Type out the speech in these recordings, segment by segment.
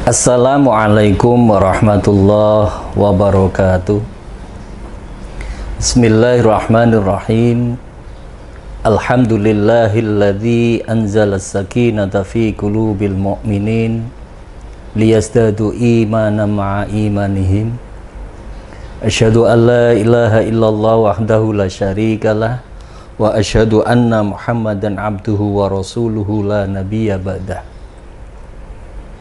Assalamualaikum warahmatullahi wabarakatuh. Bismillahirrahmanirrahim. Alhamdulillahilladzi anzala as-sakinata fi qulubil mu'minin liyazdadu imanan ma'a imanihim. Asyhadu an la ilaha illallah wahdahu la syarikalah wa asyhadu anna Muhammadan abduhu wa rasuluhu la nabiyya ba'dah.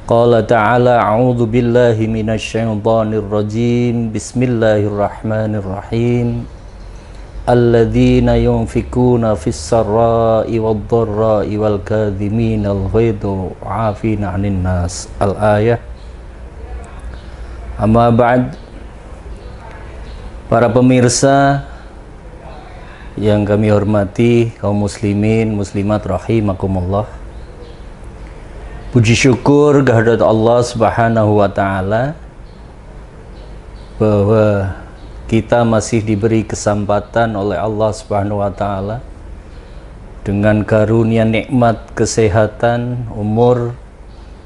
Qala ta'ala a'udzu billahi minasyaitonir rajim. Bismillahirrahmanirrahim. Alladzina yunfikuna fis sarra'i wad dharra'i wal kadhiminal ghaidha 'afina 'anil nas. Al-ayah. Amma ba'd. Para pemirsa yang kami hormati, kaum muslimin muslimat rahimakumullah. Puji syukur kehadirat Allah Subhanahu wa Ta'ala bahwa kita masih diberi kesempatan oleh Allah Subhanahu wa Ta'ala dengan karunia nikmat kesehatan, umur,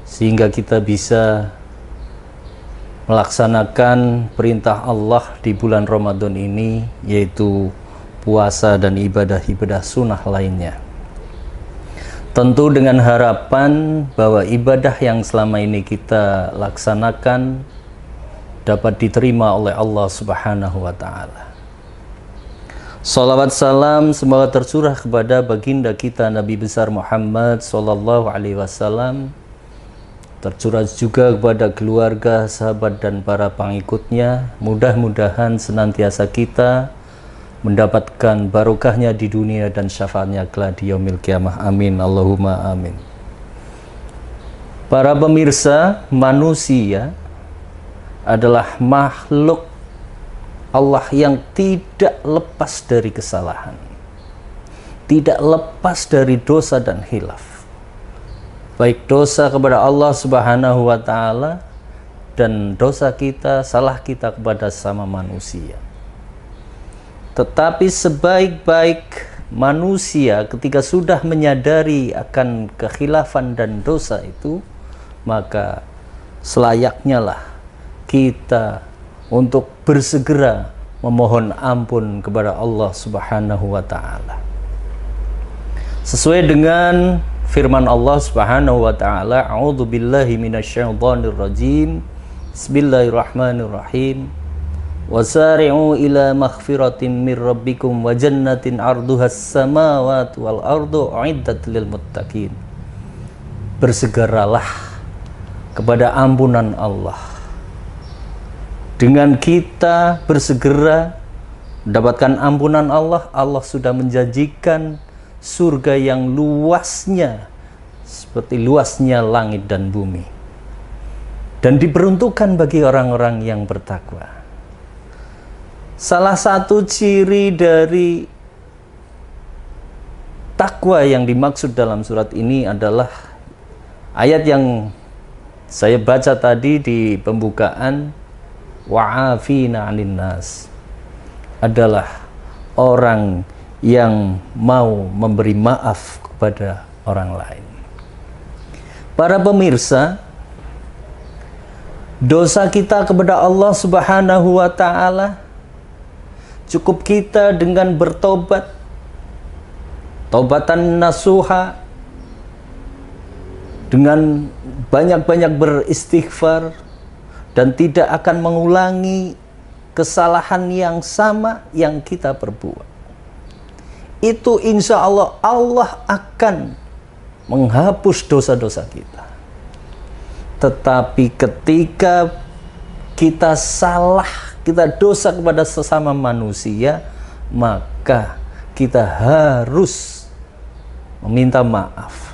sehingga kita bisa melaksanakan perintah Allah di bulan Ramadan ini, yaitu puasa dan ibadah-ibadah sunnah lainnya. Tentu dengan harapan bahwa ibadah yang selama ini kita laksanakan dapat diterima oleh Allah Subhanahu wa Ta'ala. Salawat salam semoga tercurah kepada baginda kita Nabi besar Muhammad sallallahu alaihi wasallam, tercurah juga kepada keluarga, sahabat dan para pengikutnya. Mudah-mudahan senantiasa kita mendapatkan barokahnya di dunia dan syafaatnya kelak di yaumil kiamah. Amin Allahumma amin. Para pemirsa, manusia adalah makhluk Allah yang tidak lepas dari kesalahan, tidak lepas dari dosa dan khilaf, baik dosa kepada Allah Subhanahu wa Ta'ala dan dosa kita, salah kita kepada sama manusia. Tetapi sebaik-baik manusia ketika sudah menyadari akan kekhilafan dan dosa itu, maka selayaknya lah kita untuk bersegera memohon ampun kepada Allah Subhanahu wa Ta'ala. Sesuai dengan firman Allah Subhanahu wa Ta'ala, a'udzu billahi minasyaitonir rajim. Bismillahirrahmanirrahim. Wasari'u ila maghfiratin mir rabbikum wa jannatin 'arduhas samawati wal ardu 'iddat lil muttaqin. Bersegeralah kepada ampunan Allah. Dengan kita bersegera mendapatkan ampunan Allah, Allah sudah menjanjikan surga yang luasnya seperti luasnya langit dan bumi, dan diperuntukkan bagi orang-orang yang bertakwa. Salah satu ciri dari takwa yang dimaksud dalam surat ini adalah ayat yang saya baca tadi di pembukaan, wa'afina 'anin nas, adalah orang yang mau memberi maaf kepada orang lain. Para pemirsa, dosa kita kepada Allah Subhanahu wa Ta'ala cukup kita dengan bertobat, taubatan nasuha, dengan banyak-banyak beristighfar, dan tidak akan mengulangi kesalahan yang sama yang kita perbuat. Itu insya Allah, Allah akan menghapus dosa-dosa kita. Tetapi ketika kita salah, kita dosa kepada sesama manusia, maka kita harus meminta maaf.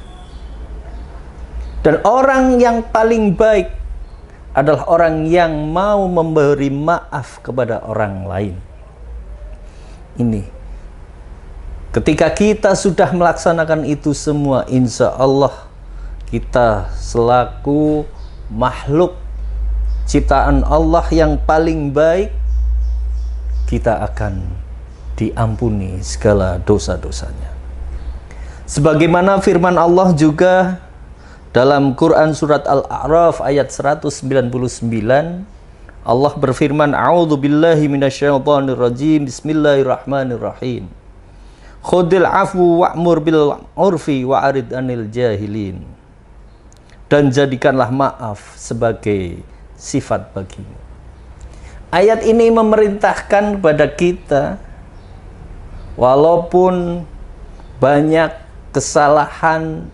Dan orang yang paling baik adalah orang yang mau memberi maaf kepada orang lain. Ini, ketika kita sudah melaksanakan itu semua, insya Allah kita selaku makhluk ciptaan Allah yang paling baik, kita akan diampuni segala dosa-dosanya. Sebagaimana firman Allah juga Dalam Quran surat Al-A'raf ayat 199, Allah berfirman, A'udzu billahi minasyaitonir rajim. Bismillahirrahmanirrahim. Khudil afwu wa'mur bil urfi wa'arid anil jahilin. Dan jadikanlah maaf sebagai sifat bagimu. Ayat ini memerintahkan kepada kita, walaupun banyak kesalahan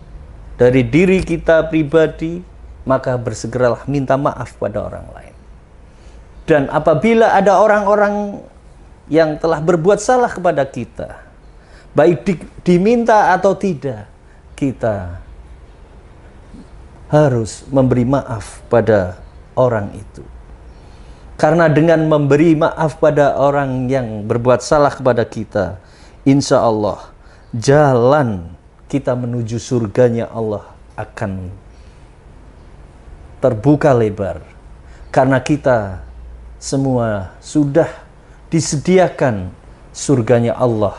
dari diri kita pribadi, maka bersegeralah minta maaf pada orang lain. Dan apabila ada orang-orang yang telah berbuat salah kepada kita, baik diminta atau tidak, kita harus memberi maaf pada orang itu. Karena dengan memberi maaf pada orang yang berbuat salah kepada kita, insya Allah jalan kita menuju surganya Allah akan terbuka lebar. Karena kita semua sudah disediakan surganya Allah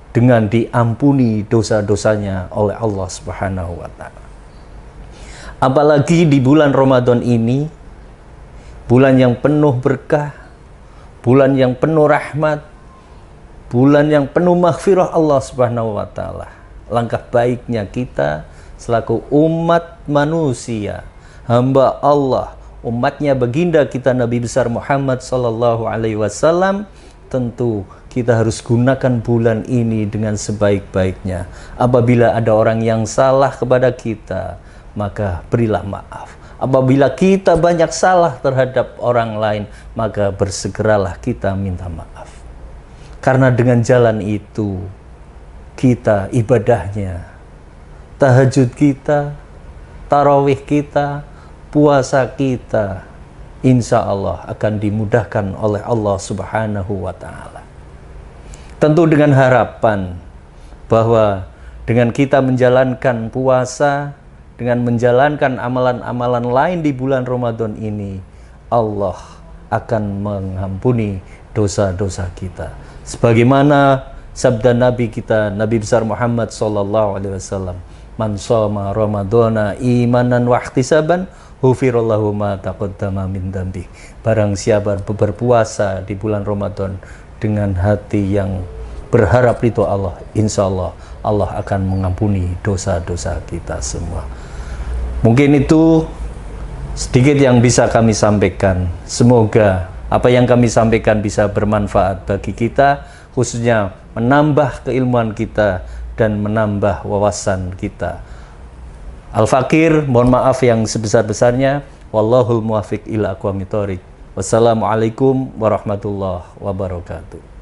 dengan diampuni dosa-dosanya oleh Allah Subhanahu wa Ta'ala. Apalagi di bulan Ramadan ini, bulan yang penuh berkah, bulan yang penuh rahmat, bulan yang penuh maghfirah Allah Subhanahu wa Ta'ala. Langkah baiknya kita selaku umat manusia, hamba Allah, umatnya baginda kita Nabi besar Muhammad sallallahu alaihi wasallam, tentu kita harus gunakan bulan ini dengan sebaik-baiknya. Apabila ada orang yang salah kepada kita, maka berilah maaf. Apabila kita banyak salah terhadap orang lain, maka bersegeralah kita minta maaf. Karena dengan jalan itu, kita ibadahnya, tahajud kita, tarawih kita, puasa kita, insya Allah akan dimudahkan oleh Allah Subhanahu wa Ta'ala. Tentu dengan harapan bahwa dengan kita menjalankan puasa, dengan menjalankan amalan-amalan lain di bulan Ramadan ini, Allah akan mengampuni dosa-dosa kita. Sebagaimana sabda Nabi kita, Nabi besar Muhammad sallallahu alaihi wasallam, "Man shoma Ramadhana imanan wa ihtisaban, ghufirallahu ma taqaddama min dzambi." Barang siapa berpuasa di bulan Ramadan dengan hati yang berharap ridho Allah, insya Allah Allah akan mengampuni dosa-dosa kita semua. Mungkin itu sedikit yang bisa kami sampaikan. Semoga apa yang kami sampaikan bisa bermanfaat bagi kita, khususnya menambah keilmuan kita dan menambah wawasan kita. Al-Fakir, mohon maaf yang sebesar-besarnya. Wallahul muwaffiq ila aqwamit thoriq. Wassalamualaikum warahmatullahi wabarakatuh.